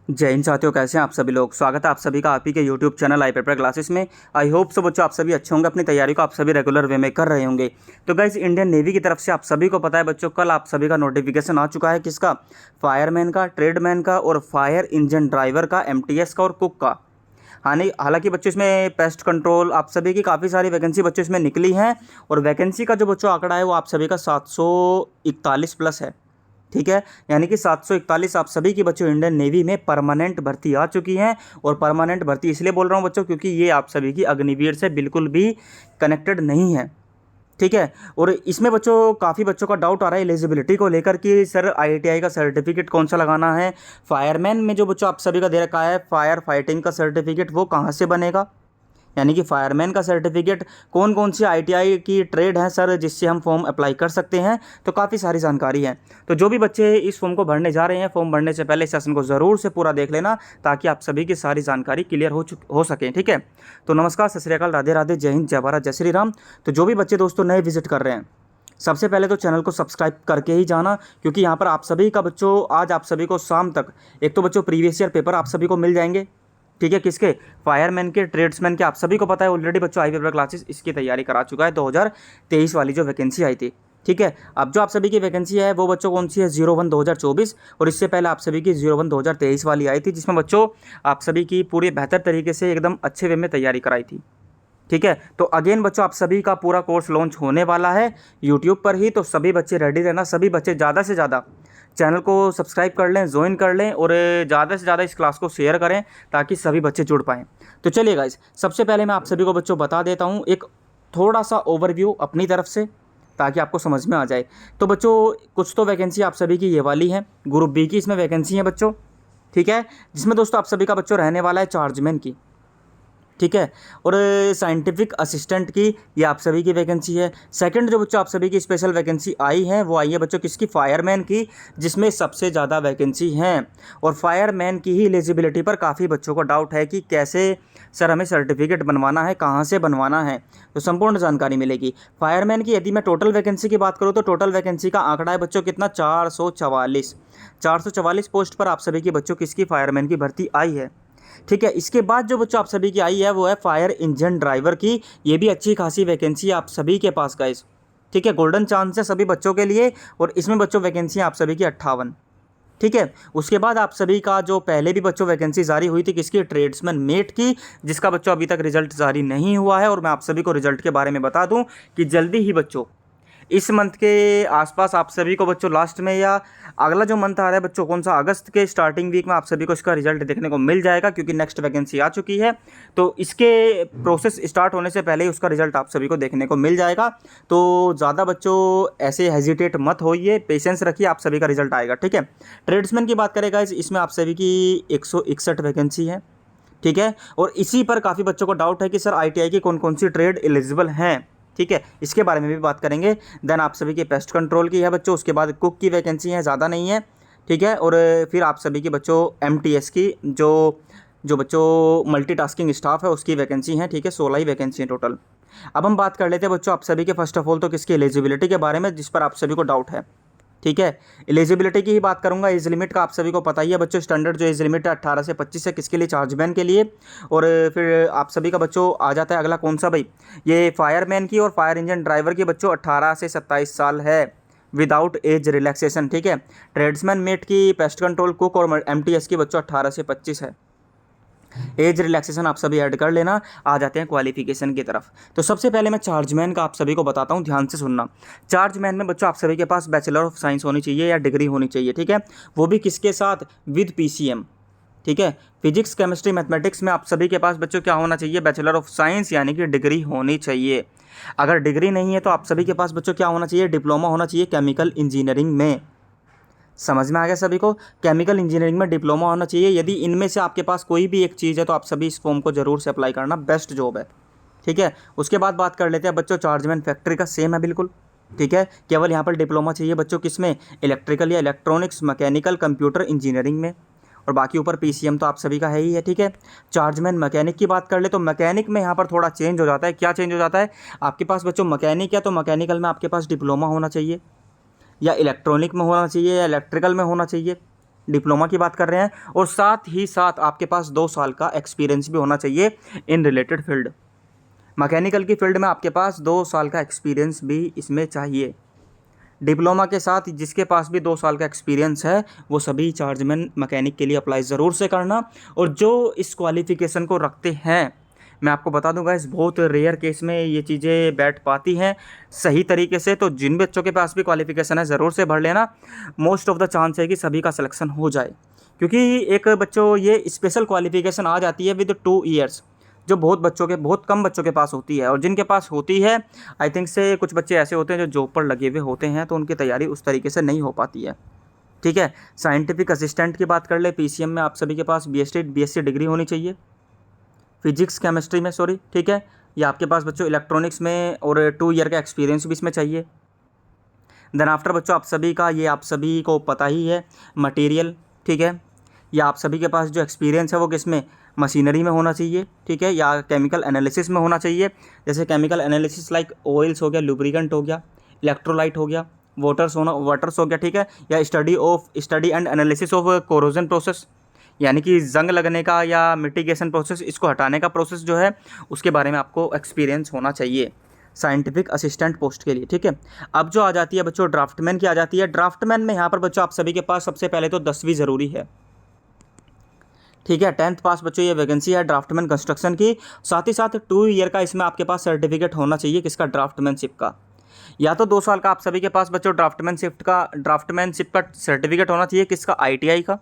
जय हिंद साथियों, कैसे हैं आप सभी लोग। स्वागत है आप सभी का आप ही के YouTube channel I paper classes में। आई होप सब बच्चों आप सभी अच्छे होंगे, अपनी तैयारी को आप सभी रेगुलर वे में कर रहे होंगे। तो गाइस, इंडियन नेवी की तरफ से आप सभी को पता है बच्चों, कल आप सभी का नोटिफिकेशन आ चुका है। किसका? फायरमैन का, ट्रेडमैन का और फायर इंजन ड्राइवर का, MTS का और कुक का। हालांकि बच्चों इसमें पेस्ट कंट्रोल आप सभी की काफ़ी सारी वैकेंसी बच्चों इसमें निकली हैं। और वैकेंसी का जो बच्चों आंकड़ा है वो आप सभी का 741 प्लस है। ठीक है, यानी कि 741 आप सभी की बच्चों इंडियन नेवी में परमानेंट भर्ती आ चुकी हैं। और परमानेंट भर्ती इसलिए बोल रहा हूं बच्चों क्योंकि ये आप सभी की अग्निवीर से बिल्कुल भी कनेक्टेड नहीं है। ठीक है, और इसमें बच्चों काफ़ी बच्चों का डाउट आ रहा है एलिजिबिलिटी को लेकर कि सर IITI का सर्टिफिकेट कौन सा लगाना है। फायरमैन में जो बच्चों आप सभी का दे रखा है फायर फाइटिंग का सर्टिफिकेट, वो कहाँ से बनेगा। यानी कि फायरमैन का सर्टिफिकेट कौन कौन सी IITI की ट्रेड है सर जिससे हम फॉर्म अप्लाई कर सकते हैं। तो काफ़ी सारी जानकारी है। तो जो भी बच्चे इस फॉर्म को भरने जा रहे हैं, फॉर्म भरने से पहले इस सेशन को ज़रूर से पूरा देख लेना ताकि आप सभी की सारी जानकारी क्लियर हो सके। ठीक है, तो नमस्कार, सत श्री अकाल, राधे राधे, जय हिंद, जय भारत, जय श्री राम। तो जो भी बच्चे दोस्तों नए विजिट कर रहे हैं, सबसे पहले तो चैनल को सब्सक्राइब करके ही जाना, क्योंकि यहाँ पर आप सभी का बच्चों आज आप सभी को शाम तक एक तो बच्चों प्रीवियस ईयर पेपर आप सभी को मिल जाएंगे। ठीक है, किसके? फायरमैन के, ट्रेड्समैन के। आप सभी को पता है ऑलरेडी बच्चों आई पेपर क्लासेस इसकी तैयारी करा चुका है 2023 वाली जो वैकेंसी आई थी। ठीक है, अब जो आप सभी की वैकेंसी है वो बच्चों कौन सी है? 01/2024। और इससे पहले आप सभी की 01/2023 वाली आई थी, जिसमें बच्चों आप सभी की पूरी बेहतर तरीके से एकदम अच्छे वे में तैयारी कराई थी। ठीक है, तो अगेन बच्चों आप सभी का पूरा कोर्स लॉन्च होने वाला है यूट्यूब पर ही। तो सभी बच्चे रेडी रहना, सभी बच्चे ज़्यादा से ज़्यादा चैनल को सब्सक्राइब कर लें, ज्वाइन कर लें और ज़्यादा से ज़्यादा इस क्लास को शेयर करें ताकि सभी बच्चे जुड़ पाएँ। तो चलिए गाइस, सबसे पहले मैं आप सभी को बच्चों बता देता हूँ एक थोड़ा सा ओवरव्यू अपनी तरफ से ताकि आपको समझ में आ जाए। तो बच्चों कुछ तो वैकेंसी आप सभी की ये वाली है, ग्रुप बी की इसमें वैकेंसी है बच्चों। ठीक है, जिसमें दोस्तों आप सभी का बच्चों रहने वाला है चार्जमैन की। ठीक है, और साइंटिफिक असिस्टेंट की ये आप सभी की वैकेंसी है। सेकंड जो बच्चों आप सभी की स्पेशल वैकेंसी आई है वो आई है बच्चों किसकी? फायरमैन की, जिसमें सबसे ज़्यादा वैकेंसी हैं। और फायरमैन की ही एलिजिबिलिटी पर काफ़ी बच्चों को डाउट है कि कैसे सर हमें सर्टिफिकेट बनवाना है, कहाँ से बनवाना है। तो संपूर्ण जानकारी मिलेगी। फायरमैन की यदि मैं टोटल वैकेंसी की बात करूँ तो टोटल वैकेंसी का आंकड़ा है बच्चों कितना? 444 पोस्ट पर आप सभी की बच्चों किसकी? फायरमैन की भर्ती आई है। ठीक है, इसके बाद जो बच्चों आप सभी की आई है वो है फायर इंजन ड्राइवर की। ये भी अच्छी खासी वैकेंसी आप सभी के पास गाइस। ठीक है, गोल्डन चांस है सभी बच्चों के लिए। और इसमें बच्चों वैकेंसी आप सभी की 58। ठीक है, उसके बाद आप सभी का जो पहले भी बच्चों वैकेंसी जारी हुई थी किसकी? ट्रेड्समैन मेट की, जिसका बच्चों अभी तक रिजल्ट जारी नहीं हुआ है। और मैं आप सभी को रिजल्ट के बारे में बता दूं कि जल्दी ही बच्चों इस मंथ के आसपास आप सभी को बच्चों लास्ट में या अगला जो मंथ आ रहा है बच्चों कौन सा, अगस्त के स्टार्टिंग वीक में आप सभी को इसका रिजल्ट देखने को मिल जाएगा, क्योंकि नेक्स्ट वैकेंसी आ चुकी है। तो इसके प्रोसेस स्टार्ट होने से पहले ही उसका रिजल्ट आप सभी को देखने को मिल जाएगा। तो ज़्यादा बच्चों ऐसे हेजिटेट मत होइए, पेशेंस रखिए, आप सभी का रिजल्ट आएगा। ठीक है, ट्रेड्समैन की बात करेगा इसमें आप सभी की 161 वैकेंसी है। ठीक है, और इसी पर काफ़ी बच्चों को डाउट है कि सर IITI की कौन कौन सी ट्रेड एलिजिबल हैं। ठीक है, इसके बारे में भी बात करेंगे। देन आप सभी की पेस्ट कंट्रोल की है बच्चों, उसके बाद कुक की वैकेंसी है, ज़्यादा नहीं है। ठीक है, और फिर आप सभी की बच्चों MTS की जो जो बच्चों मल्टीटास्किंग स्टाफ है उसकी वैकेंसी है। ठीक है, 16 ही वैकेंसी है टोटल। अब हम बात कर लेते हैं बच्चों आप सभी के फर्स्ट ऑफ ऑल तो किसकी एलिजिबिलिटी के बारे में, जिस पर आप सभी को डाउट है। ठीक है, एलिजिबिलिटी की ही बात करूंगा। एज लिमिट का आप सभी को पता ही है बच्चों, स्टैंडर्ड जो एज लिमिट है 18 से 25 है, किसके लिए? चार्जमैन के लिए। और फिर आप सभी का बच्चों आ जाता है अगला कौन सा भाई? ये फायरमैन की और फायर इंजन ड्राइवर की बच्चों 18 से 27 साल है विदाउट एज रिलैक्सेशन। ठीक है, ट्रेड्समैन मेट की, पेस्ट कंट्रोल, कुक और MTS की बच्चों 18 से 25 है। एज रिलैक्सेशन आप सभी ऐड कर लेना। आ जाते हैं क्वालिफिकेशन की तरफ। तो सबसे पहले मैं चार्जमैन का आप सभी को बताता हूं, ध्यान से सुनना। चार्जमैन में बच्चों आप सभी के पास बैचलर ऑफ साइंस होनी चाहिए या डिग्री होनी चाहिए। ठीक है, वो भी किसके साथ? With PCM। ठीक है, फिजिक्स केमिस्ट्री मैथमेटिक्स में आप सभी के पास बच्चों क्या होना चाहिए? बैचलर ऑफ साइंस यानी कि डिग्री होनी चाहिए। अगर डिग्री नहीं है तो आप सभी के पास बच्चों क्या होना चाहिए? डिप्लोमा होना चाहिए केमिकल इंजीनियरिंग में। समझ में आ गया सभी को? केमिकल इंजीनियरिंग में डिप्लोमा होना चाहिए। यदि इनमें से आपके पास कोई भी एक चीज़ है तो आप सभी इस फॉर्म को जरूर से अप्लाई करना, बेस्ट जॉब है। ठीक है, उसके बाद बात कर लेते हैं बच्चों चार्जमैन फैक्ट्री का, सेम है बिल्कुल। ठीक है, केवल यहाँ पर डिप्लोमा चाहिए बच्चों किसमें? इलेक्ट्रिकल या इलेक्ट्रॉनिक्स, मैकेनिकल, कंप्यूटर इंजीनियरिंग में। और बाकी ऊपर PCM तो आप सभी का है ही है। ठीक है, चार्जमैन मैकेनिक की बात कर ले तो मैकेनिक में यहाँ पर थोड़ा चेंज हो जाता है। क्या चेंज हो जाता है? आपके पास बच्चों मैकेनिक है तो मैकेनिकल में आपके पास डिप्लोमा होना चाहिए, या इलेक्ट्रॉनिक में होना चाहिए, या इलेक्ट्रिकल में होना चाहिए। डिप्लोमा की बात कर रहे हैं, और साथ ही साथ आपके पास 2 साल का एक्सपीरियंस भी होना चाहिए इन रिलेटेड फील्ड। मैकेनिकल की फील्ड में आपके पास 2 साल का एक्सपीरियंस भी इसमें चाहिए। डिप्लोमा के साथ जिसके पास भी 2 साल का एक्सपीरियंस है वो सभी चार्जमैन मैकेनिक के लिए अप्लाई ज़रूर से करना। और जो इस क्वालिफ़िकेशन को रखते हैं, मैं आपको बता दूंगा इस बहुत रेयर केस में ये चीज़ें बैठ पाती हैं सही तरीके से। तो जिन बच्चों के पास भी क्वालिफ़िकेशन है ज़रूर से भर लेना, मोस्ट ऑफ द चांस है कि सभी का सिलेक्शन हो जाए। क्योंकि एक बच्चों ये स्पेशल क्वालिफ़िकेशन आ जाती है विद 2 ईयर्स, जो बहुत कम बच्चों के पास होती है। और जिनके पास होती है, आई थिंक से कुछ बच्चे ऐसे होते हैं जो जॉब पर लगे हुए होते हैं, तो उनकी तैयारी उस तरीके से नहीं हो पाती है। ठीक है, साइंटिफिक असिस्टेंट की बात कर ले, पीसीएम में आप सभी के पास बीएससी डिग्री होनी चाहिए, फिजिक्स केमिस्ट्री में, सॉरी, ठीक है। या आपके पास बच्चों इलेक्ट्रॉनिक्स में और 2 ईयर का एक्सपीरियंस भी इसमें चाहिए। देन आफ्टर बच्चों आप सभी का, ये आप सभी को पता ही है, मटेरियल, ठीक है। या आप सभी के पास जो एक्सपीरियंस है वो किस में, मशीनरी में होना चाहिए, ठीक है, या केमिकल एनालिसिस में होना चाहिए। जैसे केमिकल एनालिसिस लाइक ऑयल्स हो गया, लुब्रिकेंट हो गया, इलेक्ट्रोलाइट हो गया, वाटर्स हो गया, ठीक है। या study and analysis of corrosion process, यानी कि जंग लगने का या मिटिगेशन प्रोसेस, इसको हटाने का प्रोसेस जो है उसके बारे में आपको एक्सपीरियंस होना चाहिए साइंटिफिक असिस्टेंट पोस्ट के लिए, ठीक है। अब जो आ जाती है बच्चों ड्राफ्टमैन की आ जाती है। ड्राफ्टमैन में यहाँ पर बच्चों आप सभी के पास सबसे पहले तो 10वीं ज़रूरी है, ठीक है। 10th पास बच्चों ये वैकेंसी है ड्राफ्टमैन कंस्ट्रक्शन की। साथ ही साथ 2 ईयर का इसमें आपके पास सर्टिफिकेट होना चाहिए, किसका, ड्राफ्टमैनशिप का। या तो 2 साल का आप सभी के पास बच्चों ड्राफ्टमैनशिप का सर्टिफिकेट होना चाहिए, किसका, आईटीआई का।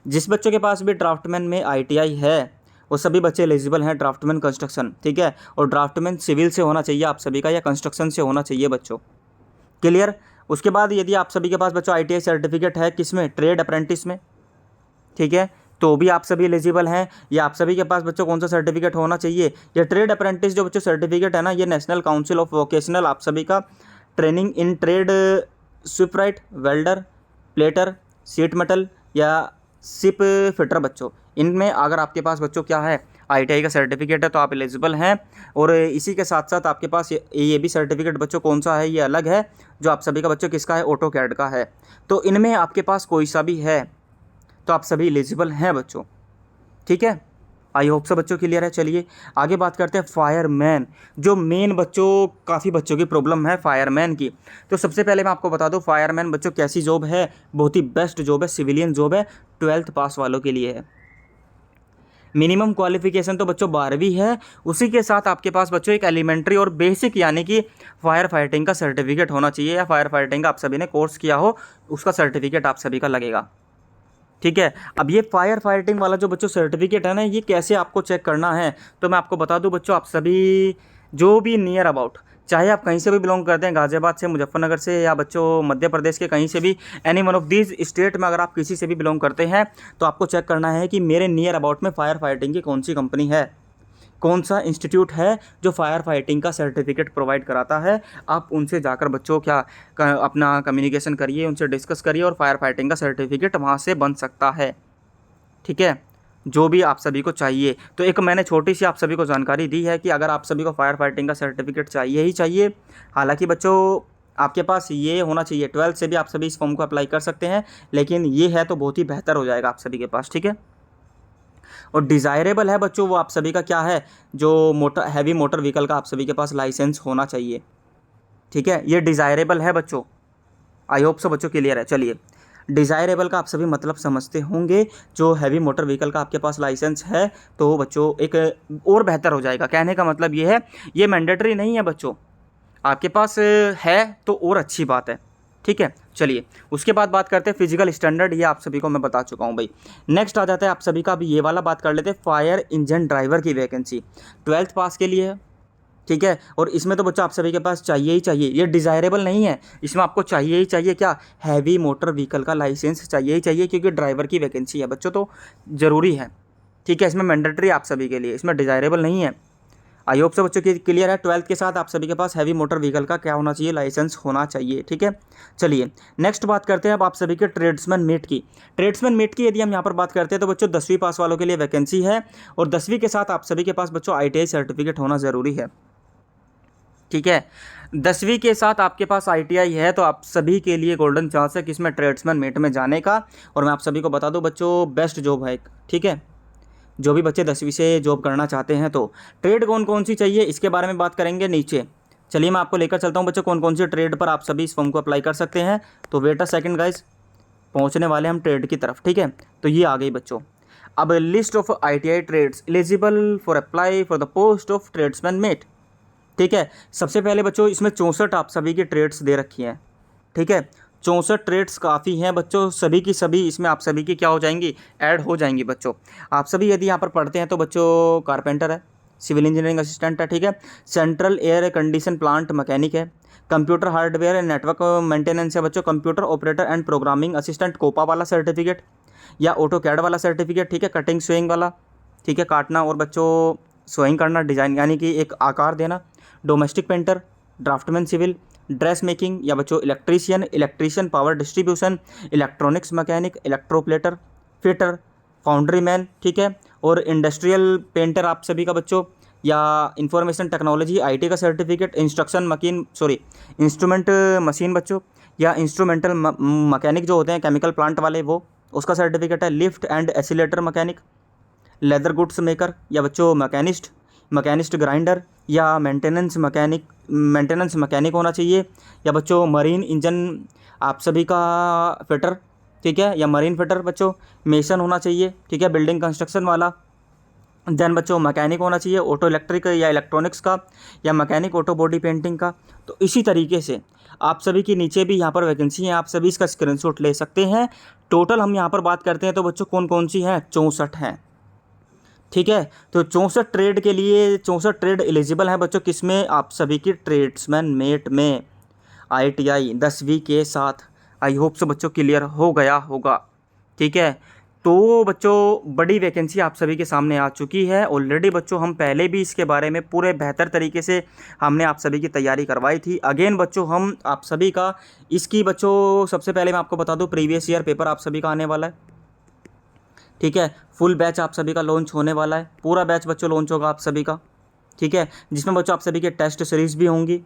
जिस बच्चों के पास भी ड्राफ्टमैन में आईटीआई है वो सभी बच्चे एलिजिबल हैं ड्राफ्टमैन कंस्ट्रक्शन, ठीक है। और ड्राफ्टमैन सिविल से होना चाहिए आप सभी का, या कंस्ट्रक्शन से होना चाहिए बच्चों, क्लियर। उसके बाद यदि आप सभी के पास बच्चों आईटीआई सर्टिफिकेट है किस में, ट्रेड अप्रेंटिस में, ठीक है, तो भी आप सभी एलिजिबल हैं। या आप सभी के पास बच्चों कौन सा सर्टिफिकेट होना चाहिए, या ट्रेड अप्रेंटिस जो बच्चों सर्टिफिकेट है ना, ये नेशनल काउंसिल ऑफ वोकेशनल आप सभी का training in trade, shipwright, welder, plater, sheet metal या सिप फिटर बच्चों, इनमें अगर आपके पास बच्चों क्या है, आईटीआई का सर्टिफिकेट है तो आप एलिजिबल हैं। और इसी के साथ साथ आपके पास ये भी सर्टिफिकेट बच्चों कौन सा है, ये अलग है, जो आप सभी का बच्चों किसका है, ऑटो कैड का है। तो इनमें आपके पास कोई सा भी है तो आप सभी एलिजिबल हैं बच्चों, ठीक है। आई होप सब बच्चों क्लियर है। चलिए आगे बात करते हैं फायरमैन, जो मेन बच्चों काफ़ी बच्चों की प्रॉब्लम है फायरमैन की। तो सबसे पहले मैं आपको बता दूं फायरमैन बच्चों कैसी जॉब है, बहुत ही बेस्ट जॉब है, सिविलियन जॉब है, 12th पास वालों के लिए है। मिनिमम क्वालिफिकेशन तो बच्चों 12वीं है, उसी के साथ आपके पास बच्चों एक एलिमेंट्री और बेसिक यानी कि फायर फाइटिंग का सर्टिफिकेट होना चाहिए, या फायर फाइटिंग का आप सभी ने कोर्स किया हो उसका सर्टिफिकेट आप सभी का लगेगा, ठीक है। अब ये फायर फाइटिंग वाला जो बच्चों सर्टिफिकेट है ना, ये कैसे आपको चेक करना है, तो मैं आपको बता दूं बच्चों, आप सभी जो भी नियर अबाउट, चाहे आप कहीं से भी बिलोंग करते हैं, गाज़ियाबाद से, मुजफ्फरनगर से, या बच्चों मध्य प्रदेश के कहीं से भी, any one of these state में अगर आप किसी से भी बिलोंग करते हैं तो आपको चेक करना है कि मेरे नियर अबाउट में फायर फाइटिंग की कौन सी कंपनी है, कौन सा इंस्टीट्यूट है जो फायर फाइटिंग का सर्टिफिकेट प्रोवाइड कराता है। आप उनसे जाकर बच्चों अपना कम्युनिकेशन करिए, उनसे डिस्कस करिए, और फायर फाइटिंग का सर्टिफिकेट वहाँ से बन सकता है, ठीक है, जो भी आप सभी को चाहिए। तो एक मैंने छोटी सी आप सभी को जानकारी दी है कि अगर आप सभी को फायर फाइटिंग का सर्टिफिकेट चाहिए ही चाहिए, हालांकि बच्चों आपके पास ये होना चाहिए, 12th से भी आप सभी इस फॉर्म को अप्लाई कर सकते हैं, लेकिन ये है तो बहुत ही बेहतर हो जाएगा आप सभी के पास, ठीक है। और डिज़ायरेबल है बच्चों वो आप सभी का क्या है, जो हैवी मोटर व्हीकल का आप सभी के पास लाइसेंस होना चाहिए, ठीक है, ये डिज़ायरेबल है बच्चों। आई होप सो बच्चों क्लियर है। चलिए डिज़ायरेबल का आप सभी मतलब समझते होंगे, जो हैवी मोटर व्हीकल का आपके पास लाइसेंस है तो बच्चों एक और बेहतर हो जाएगा। कहने का मतलब ये है, ये मैंडेटरी नहीं है बच्चों, आपके पास है तो और अच्छी बात है, ठीक है। चलिए उसके बाद बात करते हैं फिजिकल स्टैंडर्ड, ये आप सभी को मैं बता चुका हूँ भाई। नेक्स्ट आ जाता है आप सभी का, अभी ये वाला बात कर लेते हैं, फायर इंजन ड्राइवर की वैकेंसी 12th पास के लिए है, ठीक है। और इसमें तो बच्चों आप सभी के पास चाहिए ही चाहिए, ये डिज़ायरेबल नहीं है, इसमें आपको चाहिए ही चाहिए क्या, हैवी मोटर व्हीकल का लाइसेंस चाहिए ही चाहिए, क्योंकि ड्राइवर की वैकेंसी है बच्चों, तो ज़रूरी है, ठीक है। इसमें मैंडेटरी आप सभी के लिए, इसमें डिज़ायरेबल नहीं है। आई होप से बच्चों की क्लियर है। 12th के साथ आप सभी के पास हैवी मोटर व्हीकल का क्या होना चाहिए, लाइसेंस होना चाहिए, ठीक है। चलिए नेक्स्ट बात करते हैं अब आप सभी के ट्रेड्समैन मीट की। ट्रेड्समैन मीट की यदि हम यहाँ पर बात करते हैं तो बच्चों 10वीं पास वालों के लिए वैकेंसी है, और 10वीं के साथ आप सभी के पास बच्चों आईटीआई सर्टिफिकेट होना ज़रूरी है, ठीक है। 10वीं के साथ आपके पास ITI है तो आप सभी के लिए गोल्डन चांस है किसमें, ट्रेड्समैन मेट में जाने का। और मैं आप सभी को बता दूं बच्चों, बेस्ट जॉब है, ठीक है। जो भी बच्चे 10वीं से जॉब करना चाहते हैं तो ट्रेड कौन कौन सी चाहिए इसके बारे में बात करेंगे नीचे। चलिए मैं आपको लेकर चलता हूँ बच्चों, कौन कौन सी ट्रेड पर आप सभी इस फॉर्म को अप्लाई कर सकते हैं। तो वेट अ सेकंड गाइस, पहुँचने वाले हम ट्रेड की तरफ, ठीक है। तो ये आ गई बच्चों, अब list of ITI trades eligible for apply for the post of tradesman mate, ठीक है। सबसे पहले बच्चों इसमें 64 आप सभी की ट्रेड्स दे रखी हैं, ठीक है। 64 ट्रेड्स काफ़ी हैं बच्चों, सभी की सभी इसमें आप सभी की क्या हो जाएंगी, ऐड हो जाएंगी बच्चों। आप सभी यदि यहाँ पर पढ़ते हैं तो बच्चों कारपेंटर है, सिविल इंजीनियरिंग असिस्टेंट है, ठीक है। Central air condition plant mechanic है, computer hardware and network maintenance है बच्चों, computer operator and programming assistant COPA वाला सर्टिफिकेट या ऑटो कैड वाला सर्टिफिकेट, ठीक है। कटिंग स्विंग वाला, ठीक है, काटना और बच्चों सोइंग करना, डिज़ाइन यानी कि एक आकार देना। Domestic painter, draftman civil, dress making या बच्चों electrician power distribution, electronics mechanic, electroplater, fitter, foundry man, ठीक है। और इंडस्ट्रियल पेंटर आप सभी का बच्चों, या इंफॉर्मेशन टेक्नोलॉजी IT का सर्टिफिकेट, इंस्ट्रूमेंट मशीन बच्चों, या इंस्ट्रूमेंटल मैकेनिक जो होते हैं केमिकल प्लांट वाले वो, उसका सर्टिफिकेट है। Lift and oscillator mechanic, leather goods maker या बच्चों मैकेनिस्ट ग्राइंडर या मेंटेनेंस मैकेनिक होना चाहिए, या बच्चों मरीन इंजन आप सभी का फिटर, ठीक है, या मरीन फिटर बच्चों। मेसन होना चाहिए, ठीक है, बिल्डिंग कंस्ट्रक्शन वाला। देन बच्चों मैकेनिक होना चाहिए ऑटो इलेक्ट्रिक या इलेक्ट्रॉनिक्स का, या मैकेनिक ऑटो बॉडी पेंटिंग का। तो इसी तरीके से आप सभी की नीचे भी यहाँ पर वैकेंसी है, आप सभी इसका स्क्रीनशॉट ले सकते हैं। टोटल हम यहाँ पर बात करते हैं तो बच्चों कौन कौन सी हैं, 64 हैं, ठीक है। तो 64 ट्रेड के लिए 64 ट्रेड एलिजिबल हैं बच्चों, किसमें, आप सभी की ट्रेड्समैन मेट में ITI 10वीं के साथ। आई होप से बच्चों क्लियर हो गया होगा, ठीक है। तो बच्चों बड़ी वैकेंसी आप सभी के सामने आ चुकी है ऑलरेडी बच्चों, हम पहले भी इसके बारे में पूरे बेहतर तरीके से हमने आप सभी की तैयारी करवाई थी। अगेन बच्चों हम आप सभी का इसकी बच्चों, सबसे पहले मैं आपको बता दूं प्रीवियस ईयर पेपर आप सभी का आने वाला है, ठीक है। फुल बैच आप सभी का लॉन्च होने वाला है, पूरा बैच बच्चों लॉन्च होगा आप सभी का, ठीक है। जिसमें बच्चों आप सभी के टेस्ट सीरीज़ भी होंगी,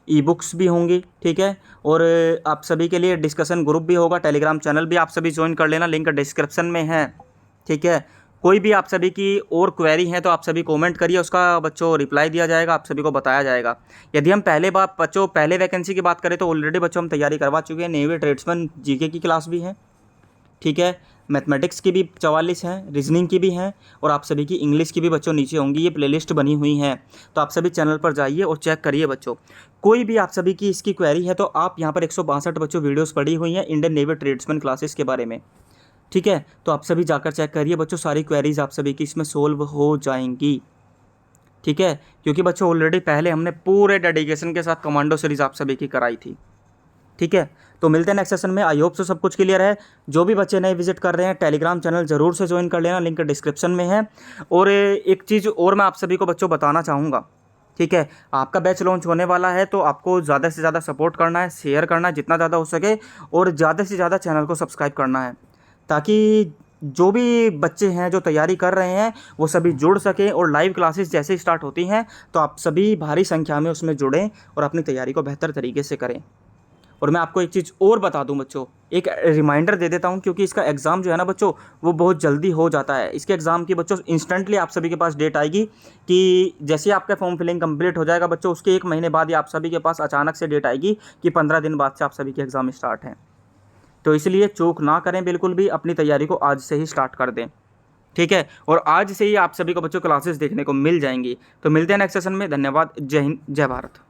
ई बुक्स भी होंगी, ठीक है। और आप सभी के लिए डिस्कशन ग्रुप भी होगा, टेलीग्राम चैनल भी आप सभी ज्वाइन कर लेना, लिंक डिस्क्रिप्शन में है, ठीक है। कोई भी आप सभी की और क्वेरी है तो आप सभी कमेंट करिए, उसका बच्चों रिप्लाई दिया जाएगा, आप सभी को बताया जाएगा। यदि हम पहले वैकेंसी की बात करें तो ऑलरेडी बच्चों हम तैयारी करवा चुके हैं। नेवी ट्रेड्समैन GK की क्लास भी है, ठीक है। मैथमेटिक्स की भी 44 हैं, रीजनिंग की भी हैं, और आप सभी की इंग्लिश की भी बच्चों नीचे होंगी, ये प्लेलिस्ट बनी हुई हैं। तो आप सभी चैनल पर जाइए और चेक करिए बच्चों। कोई भी आप सभी की इसकी क्वेरी है तो आप यहाँ पर 162 बच्चों वीडियोस पड़ी हुई हैं इंडियन नेवी ट्रेड्समैन क्लासेस के बारे में, ठीक है। तो आप सभी जाकर चेक करिए बच्चों, सारी क्वेरीज आप सभी की इसमें सोल्व हो जाएंगी, ठीक है। क्योंकि बच्चों ऑलरेडी पहले हमने पूरे डेडिकेशन के साथ कमांडो सीरीज आप सभी की कराई थी, ठीक है। तो मिलते हैं नेक्स्ट सेशन में। आई होप सो सब कुछ क्लियर है। जो भी बच्चे नए विजिट कर रहे हैं टेलीग्राम चैनल जरूर से ज्वाइन कर लेना, लिंक डिस्क्रिप्शन में है। और एक चीज़ और मैं आप सभी को बच्चों बताना चाहूँगा, ठीक है। आपका बैच लॉन्च होने वाला है तो आपको ज़्यादा से ज़्यादा सपोर्ट करना है, शेयर करना है जितना ज़्यादा हो सके, और ज़्यादा से ज़्यादा चैनल को सब्सक्राइब करना है, ताकि जो भी बच्चे हैं जो तैयारी कर रहे हैं वो सभी जुड़ सकें। और लाइव क्लासेस जैसे ही स्टार्ट होती हैं तो आप सभी भारी संख्या में उसमें जुड़ें और अपनी तैयारी को बेहतर तरीके से करें। और मैं आपको एक चीज़ और बता दूं बच्चों, एक रिमाइंडर दे देता हूं, क्योंकि इसका एग्ज़ाम जो है ना बच्चों वो बहुत जल्दी हो जाता है। इसके एग्ज़ाम की बच्चों इंस्टेंटली आप सभी के पास डेट आएगी कि जैसे आपका फॉर्म फिलिंग कंप्लीट हो जाएगा बच्चों, उसके 1 महीने बाद ही आप सभी के पास अचानक से डेट आएगी कि 15 दिन बाद से आप सभी के एग्ज़ाम स्टार्ट हैं। तो इसलिए चूक ना करें बिल्कुल भी, अपनी तैयारी को आज से ही स्टार्ट कर दें, ठीक है। और आज से ही आप सभी को बच्चों क्लासेस देखने को मिल जाएंगी। तो मिलते हैं नेक्स्ट सेशन में। धन्यवाद। जय हिंद, जय भारत।